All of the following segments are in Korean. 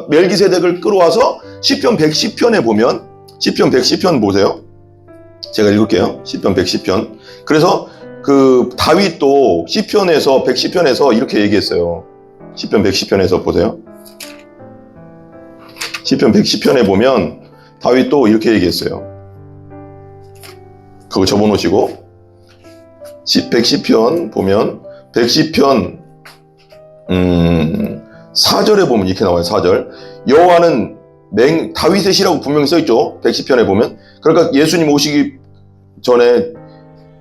멜기세덱을 끌어와서 시편 110편에 보면 시편 110편 보세요. 제가 읽을게요. 시편 110편. 그래서 그 다윗도 시편에서 110편에서 이렇게 얘기했어요. 시편 110편에서 보세요. 시편 110편에 보면 다윗도 이렇게 얘기했어요. 그거 접어놓으시고 110편 보면 110편 4절에 보면 이렇게 나와요. 4절. 여호와는 다윗의 시라고 분명히 써있죠. 110편에 보면. 그러니까 예수님 오시기 전에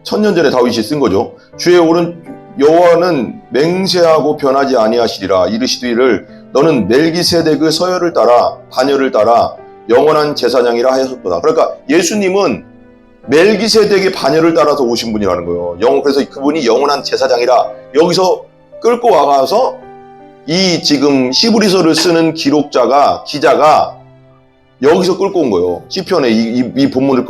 1000년 전에 다윗이 쓴 거죠. 주의 오른 여호와는 맹세하고 변하지 아니하시리라. 이르시기를 너는 멜기세덱의 서열을 따라 반열을 따라 영원한 제사장이라 하셨도다. 그러니까 예수님은 멜기세덱의 반열을 따라서 오신 분이라는 거예요. 그래서 그분이 영원한 제사장이라 여기서 끌고 와가서 이 지금 시브리서를 쓰는 기자가 여기서 끌고 온 거예요. 시편에 이 본문을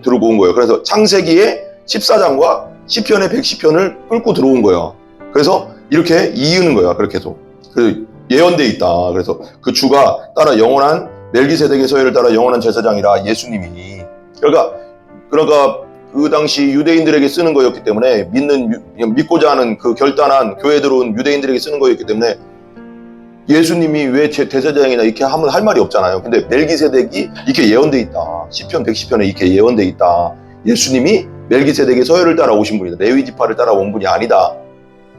들고 온 거예요. 그래서 창세기의 14장과 시편의 110편을 끌고 들어온 거예요. 그래서 이렇게 이으는 거야. 그렇게 해서. 예언돼 있다. 그래서 그 주가 따라 영원한 멜기세덱의 서열을 따라 영원한 제사장이라 예수님이. 그러니까 그 당시 유대인들에게 쓰는 거였기 때문에 믿고자 하는 그 결단한 교회에 들어온 유대인들에게 쓰는 거였기 때문에 예수님이 왜 제사장이나 이렇게 하면 할 말이 없잖아요. 근데 멜기세덱이 이렇게 예언돼 있다. 시편 110편에 이렇게 예언돼 있다. 예수님이 멜기세덱의 서열을 따라 오신 분이다. 레위 지파를 따라 온 분이 아니다.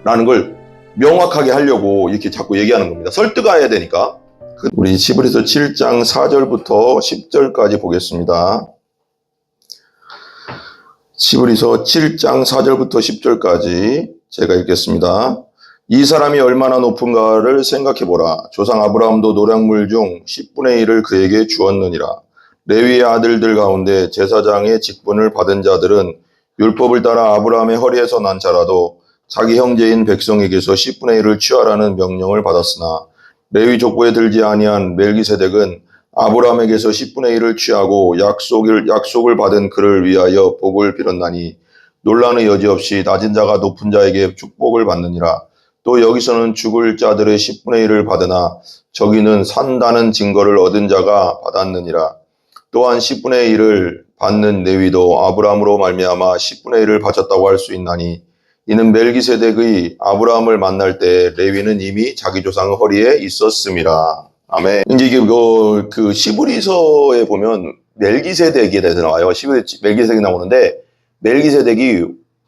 라는 걸 명확하게 하려고 이렇게 자꾸 얘기하는 겁니다. 설득해야 되니까. 우리 히브리서 7장 4절부터 10절까지 보겠습니다. 히브리서 7장 4절부터 10절까지 제가 읽겠습니다. 이 사람이 얼마나 높은가를 생각해보라. 조상 아브라함도 노량물 중 10분의 1을 그에게 주었느니라. 레위의 아들들 가운데 제사장의 직분을 받은 자들은 율법을 따라 아브라함의 허리에서 난 자라도 자기 형제인 백성에게서 10분의 1을 취하라는 명령을 받았으나 레위 족보에 들지 아니한 멜기세덱은 아브라함에게서 10분의 1을 취하고 약속을 받은 그를 위하여 복을 빌었나니 논란의 여지 없이 낮은 자가 높은 자에게 축복을 받느니라. 또 여기서는 죽을 자들의 10분의 1을 받으나 저기는 산다는 증거를 얻은 자가 받았느니라. 또한 10분의 1을 받는 레위도 아브라함으로 말미암아 10분의 1을 바쳤다고 할 수 있나니 이는 멜기세덱의 아브라함을 만날 때 레위는 이미 자기 조상의 허리에 있었음이라. 아멘. 이제 이게 그 시브리서에 보면 멜기세덱에 대해서 나와요. 멜기세덱이 나오는데 멜기세덱이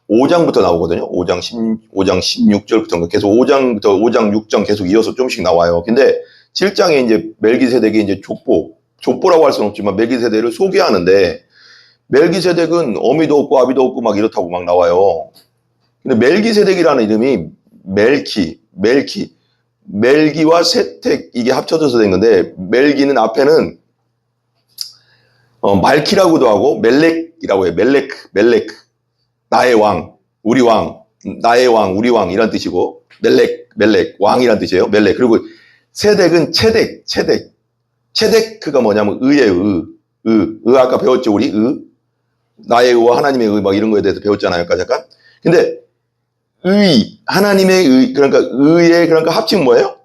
5장부터 나오거든요. 5장 16절부터 계속 5장부터 5장 6장 계속 이어서 좀씩 나와요. 근데 7장에 이제 멜기세덱이 이제 족보라고 할 수는 없지만 멜기세덱을 소개하는데 멜기세덱은 어미도 없고 아비도 없고 막 이렇다고 막 나와요. 근데 멜기세덱이라는 이름이 멜기와 세택 이게 합쳐져서 된 건데 멜기는 앞에는 말키라고도 하고 멜렉이라고 해요. 멜렉 나의 왕, 우리 왕, 나의 왕, 우리 왕 이란 뜻이고 멜렉 왕이란 뜻이에요. 멜렉. 그리고 세덱은 체데크가 뭐냐면 의예요. 의 아까 배웠죠 우리 나의 의와 하나님의 의 막 이런 거에 대해서 배웠잖아요. 아까 잠깐. 근데 하나님의 의, 그러니까 합치면 뭐예요?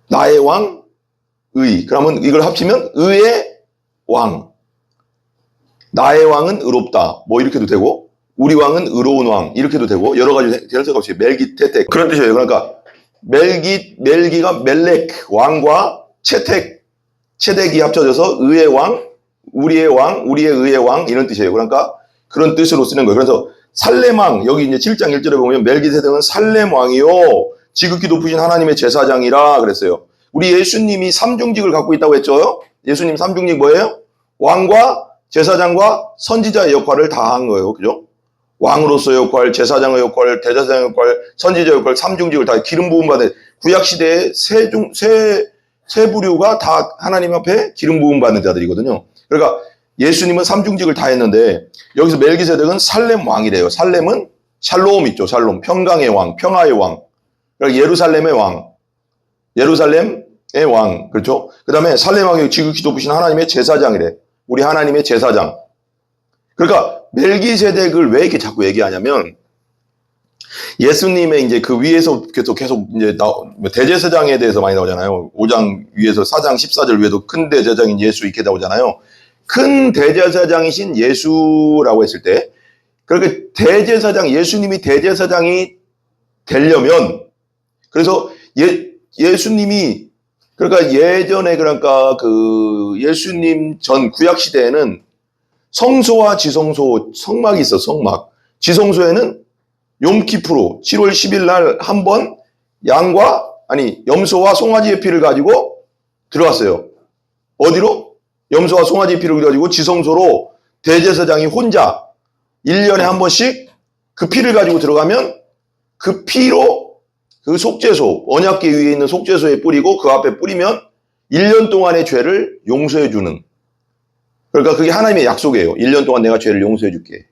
나의 왕, 의. 그러면 이걸 합치면 의의 왕. 나의 왕은 의롭다. 뭐 이렇게도 되고, 우리 왕은 의로운 왕. 이렇게도 되고, 여러 가지 대열쇠가 없이 멜기테텍. 그런 뜻이에요. 그러니까, 멜기가 멜렉, 왕과 체덱이 합쳐져서 의의 왕, 우리의 왕, 우리의 의의 왕, 이런 뜻이에요. 그러니까, 그런 뜻으로 쓰는 거예요. 그래서, 살렘왕, 여기 이제 7장 1절에 보면 멜기세덱은 살렘왕이요 지극히 높으신 하나님의 제사장이라 그랬어요. 우리 예수님이 삼중직을 갖고 있다고 했죠. 예수님 삼중직 뭐예요? 왕과 제사장과 선지자의 역할을 다 한 거예요. 그죠? 왕으로서의 역할, 제사장의 역할, 대제사장의 역할, 선지자 역할, 삼중직을 다 기름 부음 받은 구약시대의 세 부류가 다 하나님 앞에 기름 부음 받는 자들이거든요. 그러니까 예수님은 삼중직을 다 했는데 여기서 멜기세덱은 살렘 왕이래요. 살렘은 샬롬 있죠. 샬롬. 평강의 왕, 평화의 왕. 그러니까 예루살렘의 왕. 예루살렘의 왕. 그렇죠? 그 다음에 살렘 왕이 지극히 높으신 하나님의 제사장이래. 우리 하나님의 제사장. 그러니까 멜기세덱을 왜 이렇게 자꾸 얘기하냐면 예수님의 이제 그 위에서 계속 이제 대제사장에 대해서 많이 나오잖아요. 5장 위에서 4장 14절 위에도 큰 대제사장인 예수 이렇게 나오잖아요. 큰 대제사장이신 예수라고 했을 때, 그렇게 대제사장, 예수님이 대제사장이 되려면, 그래서 예수님이, 그러니까 예전에 그러니까 그 예수님 전 구약 시대에는 성소와 지성소, 성막이 있어, 성막. 지성소에는 욤키프로 7월 10일 날 한 번 염소와 송아지의 피를 가지고 들어갔어요. 어디로? 염소와 송아지의 피를 가지고 지성소로 대제사장이 혼자 1년에 한 번씩 그 피를 가지고 들어가면 그 피로 그 속죄소, 언약궤 위에 있는 속죄소에 뿌리고 그 앞에 뿌리면 1년 동안의 죄를 용서해 주는. 그러니까 그게 하나님의 약속이에요. 1년 동안 내가 죄를 용서해 줄게.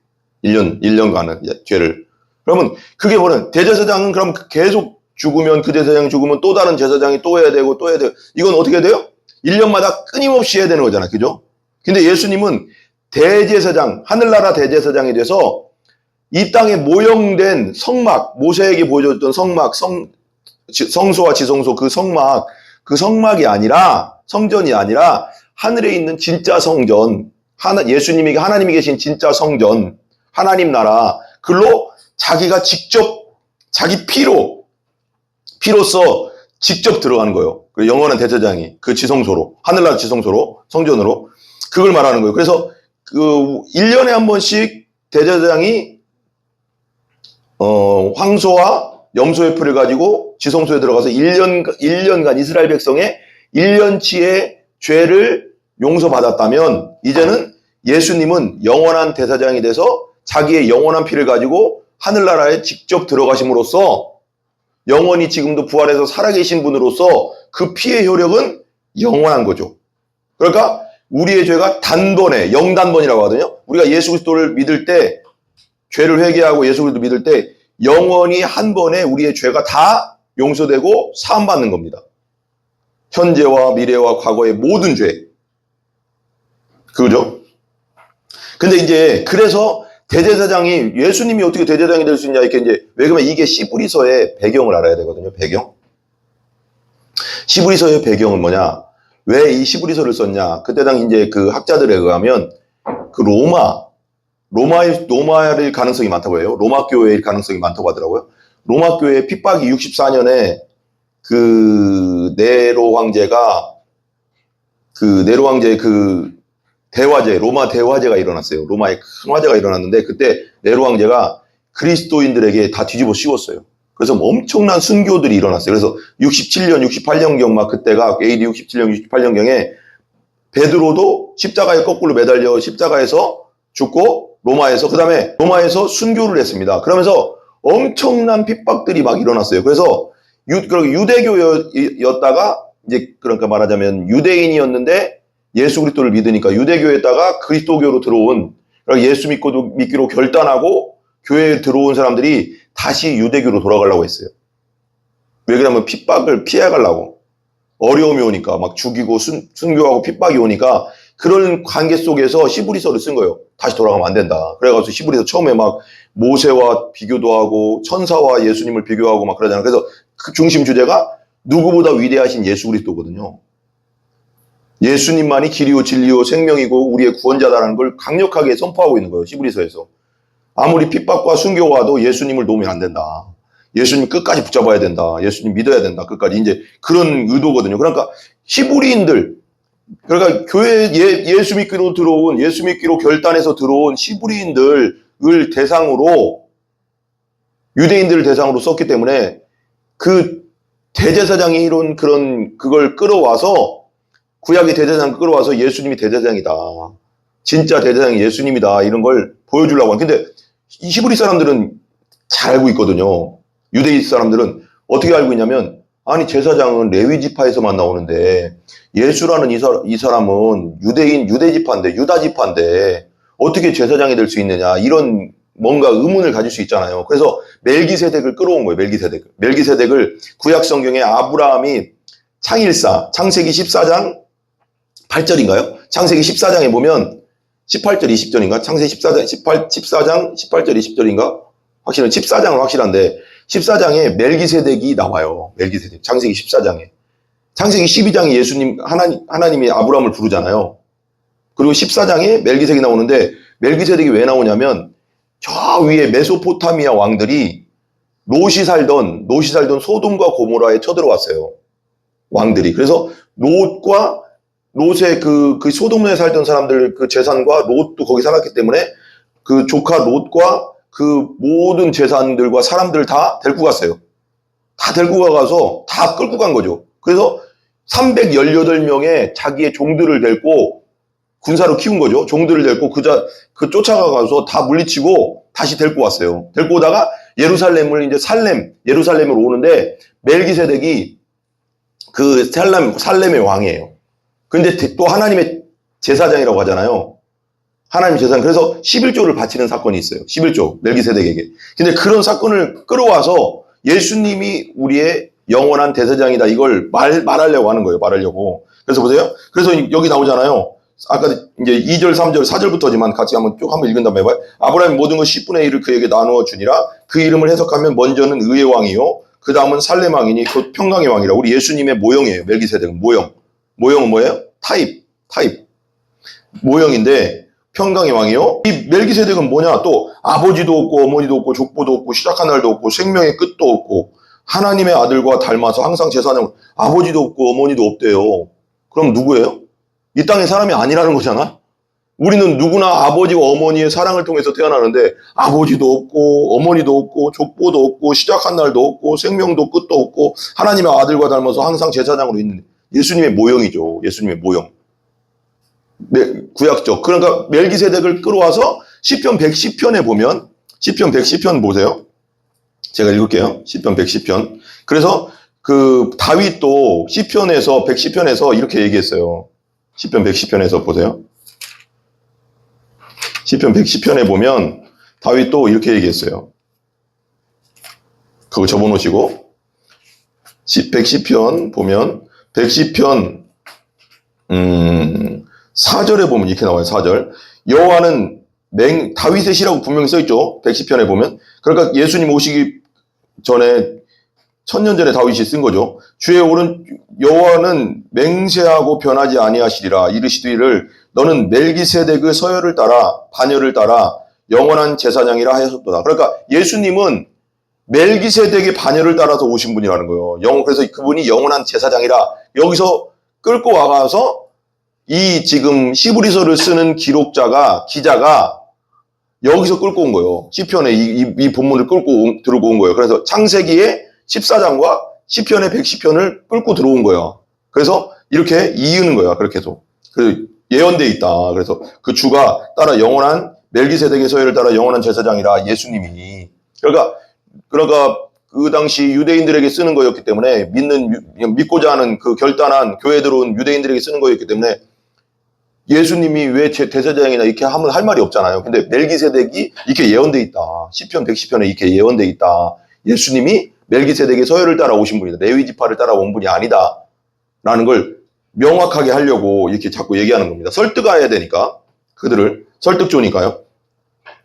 1년간의 죄를. 그러면 그게 뭐는 대제사장은 그럼 계속 죽으면 그 제사장이 죽으면 또 다른 제사장이 또 해야 되고 또 해야 돼요. 이건 어떻게 돼요? 1년마다 끊임없이 해야 되는 거잖아. 그죠? 근데 예수님은 대제사장, 하늘나라 대제사장이 돼서 이 땅에 모형된 성막, 모세에게 보여줬던 성막, 성소와 지성소 그 성막이 아니라, 성전이 아니라 하늘에 있는 진짜 성전, 예수님이 하나님이 계신 진짜 성전, 하나님 나라, 글로 자기가 직접 자기 피로써 직접 들어가는 거예요. 그 영원한 대제사장이 그 지성소로, 하늘나라 지성소로, 성전으로 그걸 말하는 거예요. 그래서 그 1년에 한 번씩 대제사장이 황소와 염소의 피를 가지고 지성소에 들어가서 1년간 이스라엘 백성의 1년치의 죄를 용서받았다면 이제는 예수님은 영원한 대제사장이 돼서 자기의 영원한 피를 가지고 하늘나라에 직접 들어가심으로써 영원히 지금도 부활해서 살아계신 분으로서 그 피의 효력은 영원한 거죠. 그러니까 우리의 죄가 단번에, 영단번이라고 하거든요. 우리가 예수 그리스도를 믿을 때, 죄를 회개하고 예수 그리스도 믿을 때 영원히 한 번에 우리의 죄가 다 용서되고 사함받는 겁니다. 현재와 미래와 과거의 모든 죄. 그거죠? 근데 이제 그래서 대제사장이, 예수님이 어떻게 대제사장이 될 수 있냐, 이렇게 이제, 왜 그러면 이게 시브리서의 배경을 알아야 되거든요, 배경. 시브리서의 배경은 뭐냐, 왜 이 시브리서를 썼냐, 그때 당 이제 그 학자들에 의하면, 그 로마일 가능성이 많다고 해요. 로마 교회일 가능성이 많다고 하더라고요. 로마 교회 핍박이 64년에 그 네로 황제의 그 대화제, 로마 대화제가 일어났어요. 로마에 큰 화제가 일어났는데 그때 네로 황제가 그리스도인들에게 다 뒤집어 씌웠어요. 그래서 엄청난 순교들이 일어났어요. 그래서 67년, 68년경 막 그때가 AD 67년, 68년경에 베드로도 십자가에 거꾸로 매달려 십자가에서 죽고 로마에서, 그 다음에 로마에서 순교를 했습니다. 그러면서 엄청난 핍박들이 막 일어났어요. 그래서 유대교였다가 이제 그러니까 말하자면 유대인이었는데 예수 그리스도를 믿으니까 유대교에다가 그리스도교로 들어온, 그러니까 예수 믿기로 결단하고 교회에 들어온 사람들이 다시 유대교로 돌아가려고 했어요. 왜 그러냐면 핍박을 피해가려고. 어려움이 오니까 막 죽이고 순교하고 핍박이 오니까 그런 관계 속에서 시브리서를 쓴 거예요. 다시 돌아가면 안 된다. 그래가지고 시브리서 처음에 막 모세와 비교도 하고 천사와 예수님을 비교하고 막 그러잖아요. 그래서 그 중심 주제가 누구보다 위대하신 예수 그리스도거든요. 예수님만이 길이요 진리요 생명이고 우리의 구원자다라는 걸 강력하게 선포하고 있는 거예요. 시브리서에서. 아무리 핍박과 순교가 와도 예수님을 놓으면 안 된다. 예수님 끝까지 붙잡아야 된다. 예수님 믿어야 된다. 끝까지. 이제 그런 의도거든요. 그러니까 히브리인들, 그러니까 교회 예수 믿기로 들어온, 예수 믿기로 결단해서 들어온 히브리인들을 대상으로, 유대인들을 대상으로 썼기 때문에 그 대제사장이 이런 그걸 끌어와서, 구약의 대제사장 끌어와서 예수님이 대제사장이다. 진짜 대제사장이 예수님이다. 이런 걸 보여주려고 하는. 근데 이 히브리 사람들은 잘 알고 있거든요. 유대인 사람들은 어떻게 알고 있냐면, 아니 제사장은 레위 지파에서만 나오는데 예수라는 이 사람은 유대 지파인데, 유다 지파인데 어떻게 제사장이 될 수 있느냐, 이런 뭔가 의문을 가질 수 있잖아요. 그래서 멜기세덱을 끌어온 거예요. 멜기세덱을 구약 성경에 아브라함이 창세기 14장 8절인가요? 창세기 14장에 보면 18절 20절인가? 창세기 14장 18절 20절인가? 확실한 14장은 확실한데 14장에 멜기세덱이 나와요. 멜기세덱. 창세기 14장에. 창세기 12장에 예수님 하나님이 아브라함을 부르잖아요. 그리고 14장에 멜기세덱이 나오는데 멜기세덱이 왜 나오냐면 저 위에 메소포타미아 왕들이 롯이 살던 소돔과 고모라에 쳐들어왔어요. 왕들이. 그래서 롯의 그 소돔에 살던 사람들 그 재산과 롯도 거기 살았기 때문에 그 조카 롯과 그 모든 재산들과 사람들을 다 데리고 갔어요. 다 데리고 가서 다 끌고 간 거죠. 그래서 318명의 자기의 종들을 데리고 군사로 키운 거죠. 종들을 데리고 그 쫓아가서 다 물리치고 다시 데리고 왔어요. 데리고 오다가 예루살렘을 이제 예루살렘으로 오는데 멜기세덱이 그 살렘의 왕이에요. 근데 또 하나님의 제사장이라고 하잖아요. 하나님 제사장. 그래서 11조를 바치는 사건이 있어요. 11조 멜기세덱에게. 근데 그런 사건을 끌어와서 예수님이 우리의 영원한 대제사장이다. 이걸 말하려고 하는 거예요. 말하려고. 그래서 보세요. 그래서 여기 나오잖아요. 아까 이제 2절, 3절, 4절부터지만 같이 한번 읽은 다음에 해봐요. 아브라함이 모든 것 10분의 1을 그에게 나누어 주니라. 그 이름을 해석하면 먼저는 의의 왕이요. 그 다음은 살렘 왕이니 곧 평강의 왕이라. 우리 예수님의 모형이에요. 멜기세덱은 모형. 모형은 뭐예요? 타입. 모형인데 평강의 왕이요. 이 멜기세덱은 뭐냐? 또 아버지도 없고 어머니도 없고 족보도 없고 시작한 날도 없고 생명의 끝도 없고 하나님의 아들과 닮아서 항상 제사장. 아버지도 없고 어머니도 없대요. 그럼 누구예요? 이 땅의 사람이 아니라는 거잖아. 우리는 누구나 아버지와 어머니의 사랑을 통해서 태어나는데 아버지도 없고 어머니도 없고 족보도 없고 시작한 날도 없고 생명도 끝도 없고 하나님의 아들과 닮아서 항상 제사장으로 있는 예수님의 모형이죠. 예수님의 모형. 구약적. 그러니까 멜기세덱을 끌어와서 시편 110편에 보면 시편 110편 보세요. 제가 읽을게요. 시편 110편. 그래서 그 다윗도 시편에서 110편에서 이렇게 얘기했어요. 시편 110편에서 보세요. 시편 110편에 보면 다윗도 이렇게 얘기했어요. 그거 접어놓으시고 110편 보면 110편 4절에 보면 이렇게 나와요. 4절. 여호와는 다윗의 시라고 분명히 써있죠. 110편에 보면. 그러니까 예수님 오시기 전에 1000년 전에 다윗이 쓴 거죠. 주의 오른 여호와는 맹세하고 변하지 아니하시리라. 이르시기를 너는 멜기세덱의 서열을 따라 반열을 따라 영원한 제사장이라 하셨도다. 그러니까 예수님은 멜기세덱의 반열을 따라서 오신 분이라는 거예요. 그래서 그분이 영원한 제사장이라 여기서 끌고 와가서 이 지금 시브리서를 쓰는 기자가 여기서 끌고 온 거예요. 시편에 이 본문을 들고 온 거예요. 그래서 창세기의 14장과 시편의 110편을 끌고 들어온 거예요. 그래서 이렇게 이으는 거야. 그렇게 해서. 예언되어 있다. 그래서 그 주가 따라 영원한 멜기세덱의 서열을 따라 영원한 제사장이라 예수님이. 그러니까 그 당시 유대인들에게 쓰는 거였기 때문에 믿고자 하는 그 결단한 교회에 들어온 유대인들에게 쓰는 거였기 때문에 예수님이 왜 대제사장이나 이렇게 하면 할 말이 없잖아요. 근데 멜기세덱이 이렇게 예언되어 있다. 시편 110편에 이렇게 예언되어 있다. 예수님이 멜기세덱의 서열을 따라 오신 분이다. 레위 지파를 따라 온 분이 아니다. 라는 걸 명확하게 하려고 이렇게 자꾸 얘기하는 겁니다. 설득해야 되니까. 그들을. 설득조니까요.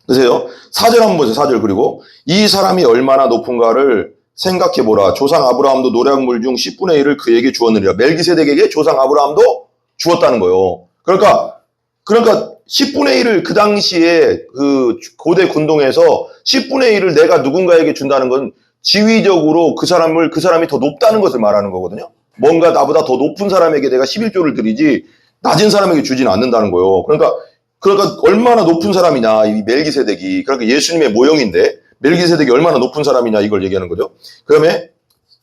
그래서요. 4절 한번 보세요. 4절. 그리고 이 사람이 얼마나 높은가를 생각해보라. 조상 아브라함도 노략물 중 10분의 1을 그에게 주었느니라. 멜기세덱에게 조상 아브라함도 주었다는 거예요. 그러니까 10분의 1을 그 당시에 그 고대 군동에서 10분의 1을 내가 누군가에게 준다는 건 지위적으로 그 사람이 더 높다는 것을 말하는 거거든요. 뭔가 나보다 더 높은 사람에게 내가 11조를 드리지 낮은 사람에게 주지는 않는다는 거예요. 그러니까 얼마나 높은 사람이냐 이 멜기세덱이. 그러니까 예수님의 모형인데 멜기세덱이 얼마나 높은 사람이냐 이걸 얘기하는 거죠. 그다음에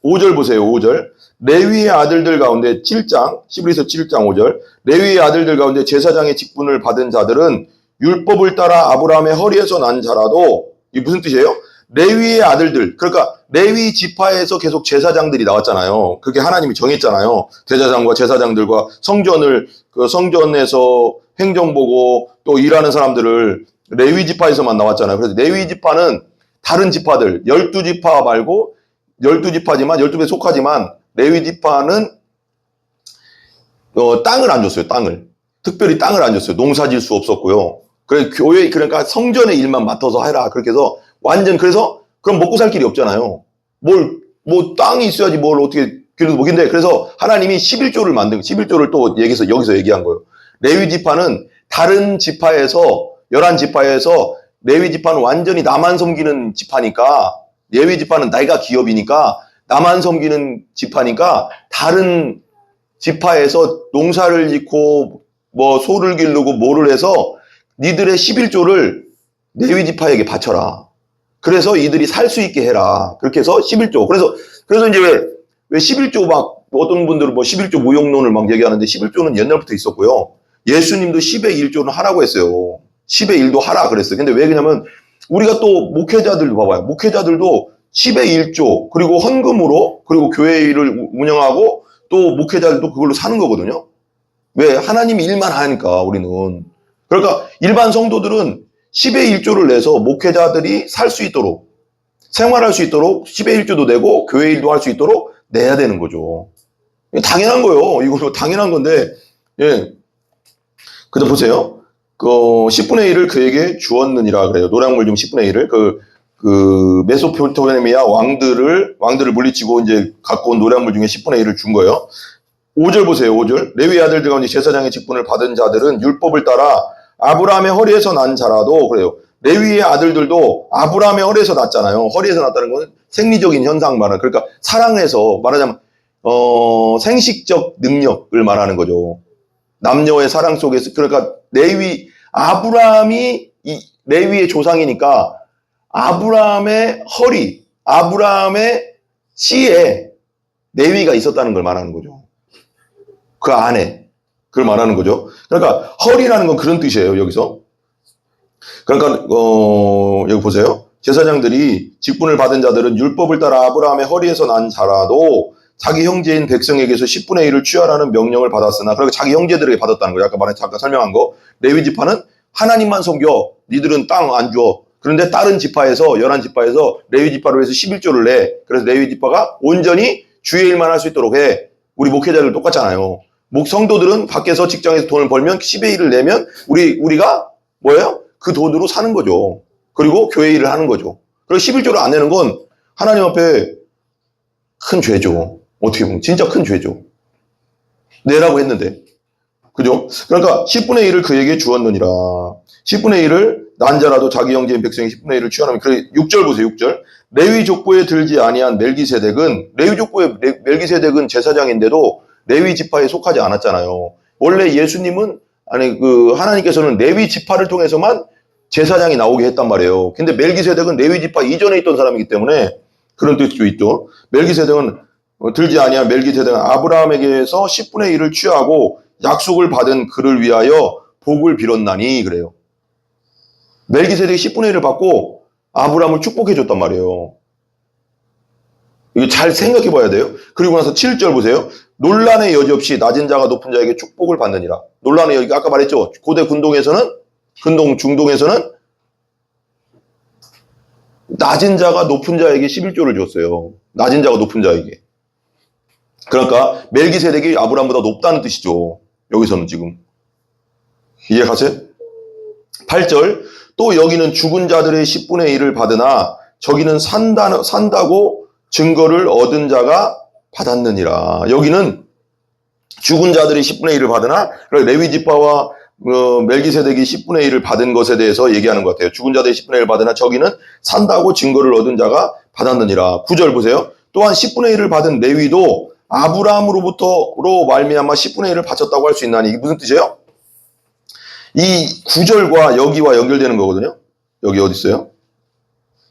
5절 보세요. 5절. 레위의 아들들 가운데 7장 시브리서 7장 5절. 레위의 아들들 가운데 제사장의 직분을 받은 자들은 율법을 따라 아브라함의 허리에서 난 자라도 이게 무슨 뜻이에요? 레위의 아들들. 그러니까 레위 지파에서 계속 제사장들이 나왔잖아요. 그게 하나님이 정했잖아요. 제사장과 제사장들과 성전에서 행정 보고 또 일하는 사람들을 레위 지파에서만 나왔잖아요. 그래서 레위 지파는 다른 지파들 12지파 말고 12지파지만 12에 속하지만 레위 지파는 땅을 안 줬어요. 특별히 땅을 안 줬어요. 농사 질 수 없었고요. 그러니까 성전의 일만 맡아서 해라. 그렇게 해서 완전 그래서 그럼 먹고 살 길이 없잖아요. 뭐 땅이 있어야지 뭘 어떻게 그래도 먹인데 그래서 하나님이 11조를 만든 11조를 또 여기서 얘기한 거예요. 레위 지파는 다른 지파에서 11지파에서 레위 지파는 완전히 나만 섬기는 지파니까 레위 지파는 내가 기업이니까 나만 섬기는 지파니까 다른 지파에서 농사를 짓고 뭐 소를 기르고 뭐를 해서 니들의 11조를 레위 지파에게 바쳐라. 그래서 이들이 살 수 있게 해라. 그렇게 해서 11조. 그래서 이제 왜 11조 막 어떤 분들은 뭐 11조 무용론을 막 얘기하는데 11조는 옛날부터 있었고요. 예수님도 10의 1조는 하라고 했어요. 10의 1도 하라 그랬어요. 근데 왜 그러냐면 우리가 또 목회자들도 봐봐요. 목회자들도 10의 1조 그리고 헌금으로 그리고 교회를 운영하고 또 목회자들도 그걸로 사는 거거든요. 왜? 하나님이 일만 하니까 우리는. 그러니까 일반 성도들은 10의 1조를 내서 목회자들이 살 수 있도록 생활할 수 있도록 10의 1조도 내고 교회 일도 할 수 있도록 내야 되는 거죠. 당연한 거예요. 이거 당연한 건데 예. 근데 보세요. 10분의 1을 그에게 주었느니라 그래요. 노량물 중 10분의 1을 그 메소포타미아 왕들을 물리치고 이제 갖고 온 노량물 중에 10분의 1을 준 거예요. 5절 보세요. 5절. 레위 아들들 가운데 제사장의 직분을 받은 자들은 율법을 따라 아브라함의 허리에서 난 자라도 그래요. 레위의 아들들도 아브라함의 허리에서 났잖아요. 허리에서 났다는 건 생리적인 현상 말하는 그러니까 사랑해서 말하자면 생식적 능력을 말하는 거죠. 남녀의 사랑 속에서 그러니까 아브라함이 레위의 조상이니까 아브라함의 허리, 아브라함의 씨에 레위가 있었다는 걸 말하는 거죠. 그 안에 그걸 말하는 거죠. 그러니까 허리라는 건 그런 뜻이에요. 여기서. 그러니까 여기 보세요. 제사장들이 직분을 받은 자들은 율법을 따라 아브라함의 허리에서 난 자라도 자기 형제인 백성에게서 10분의 1을 취하라는 명령을 받았으나 그러니까 자기 형제들에게 받았다는 거예요. 아까 잠깐 설명한 거. 레위 지파는 하나님만 섬겨. 니들은 땅 안 줘. 그런데 다른 지파에서 11지파에서 레위 지파로 해서 11조를 내. 그래서 레위 지파가 온전히 주의 일만 할 수 있도록 해. 우리 목회자들 똑같잖아요. 성도들은 밖에서 직장에서 돈을 벌면 10의 1을 내면 우리가 뭐예요? 그 돈으로 사는 거죠. 그리고 교회 일을 하는 거죠. 그리고 11조를 안 내는 건 하나님 앞에 큰 죄죠. 어떻게 보면 진짜 큰 죄죠. 내라고 했는데. 그죠? 그러니까 10분의 1을 그에게 주었느니라. 10분의 1을 난 자라도 자기 형제인 백성이 10분의 1을 취하면 6절 보세요. 6절. 레위 족보에 들지 아니한 멜기세덱은 레위 족보에 멜기세덱은 제사장인데도 레위 지파에 속하지 않았잖아요. 원래 예수님은 하나님께서는 레위 지파를 통해서만 제사장이 나오게 했단 말이에요. 근데 멜기세덱은 레위 지파 이전에 있던 사람이기 때문에 그런 뜻도 있죠. 멜기세덱은 들지 아니한 멜기세덱은 아브라함에게서 10분의 1을 취하고 약속을 받은 그를 위하여 복을 빌었나니 그래요. 멜기세덱이 10분의 1을 받고 아브라함을 축복해 줬단 말이에요. 이거 잘 생각해 봐야 돼요. 그리고 나서 7절 보세요. 논란의 여지 없이 낮은 자가 높은 자에게 축복을 받느니라. 논란의 여지, 아까 말했죠. 고대 중동에서는 낮은 자가 높은 자에게 11조를 줬어요. 낮은 자가 높은 자에게. 그러니까 멜기세덱이 아브라함보다 높다는 뜻이죠. 여기서는 지금. 이해 가세요? 8절. 또 여기는 죽은 자들의 10분의 1을 받으나 저기는 산다고 증거를 얻은 자가 받았느니라. 여기는 죽은 자들이 10분의 1을 받으나 레위 지파와 멜기세덱이 10분의 1을 받은 것에 대해서 얘기하는 것 같아요. 죽은 자들이 10분의 1을 받으나 저기는 산다고 증거를 얻은 자가 받았느니라. 9절 보세요. 또한 10분의 1을 받은 레위도 아브라함으로부터로 말미암아 10분의 1을 바쳤다고 할 수 있나니 이게 무슨 뜻이에요? 이 9절과 여기와 연결되는 거거든요. 여기 어디 있어요?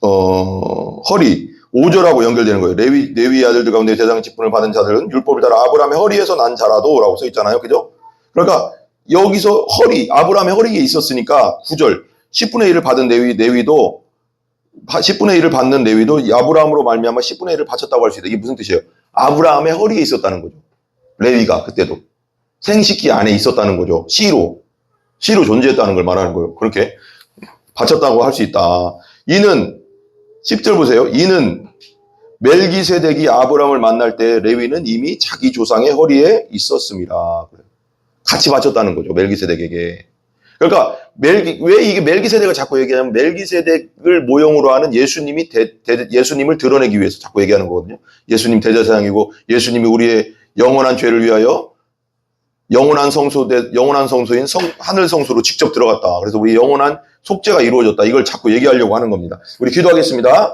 허리 5절하고 연결되는 거예요. 레위 아들들 가운데 제사장 직분을 받은 자들은 율법을 따라 아브라함의 허리에서 난 자라도 라고 써 있잖아요. 그죠? 그러니까 여기서 아브라함의 허리에 있었으니까 9절 10분의 1을 받은 레위도 10분의 1을 받는 레위도 아브라함으로 말미암아 10분의 1을 바쳤다고 할 수 있다. 이게 무슨 뜻이에요? 아브라함의 허리에 있었다는 거죠. 레위가 그때도 생식기 안에 있었다는 거죠. 씨로 존재했다는 걸 말하는 거예요. 그렇게 바쳤다고 할 수 있다. 이는 10절 보세요. 이는 멜기세덱이 아브라함을 만날 때 레위는 이미 자기 조상의 허리에 있었습니다. 같이 바쳤다는 거죠. 멜기세덱에게. 그러니까 왜 이게 멜기세덱을 자꾸 얘기하냐면 멜기세덱을 모형으로 하는 예수님을 드러내기 위해서 자꾸 얘기하는 거거든요. 예수님 대제사장이고 예수님이 우리의 영원한 죄를 위하여 영원한 성소인 하늘 성소로 직접 들어갔다. 그래서 우리 영원한 속죄가 이루어졌다. 이걸 자꾸 얘기하려고 하는 겁니다. 우리 기도하겠습니다.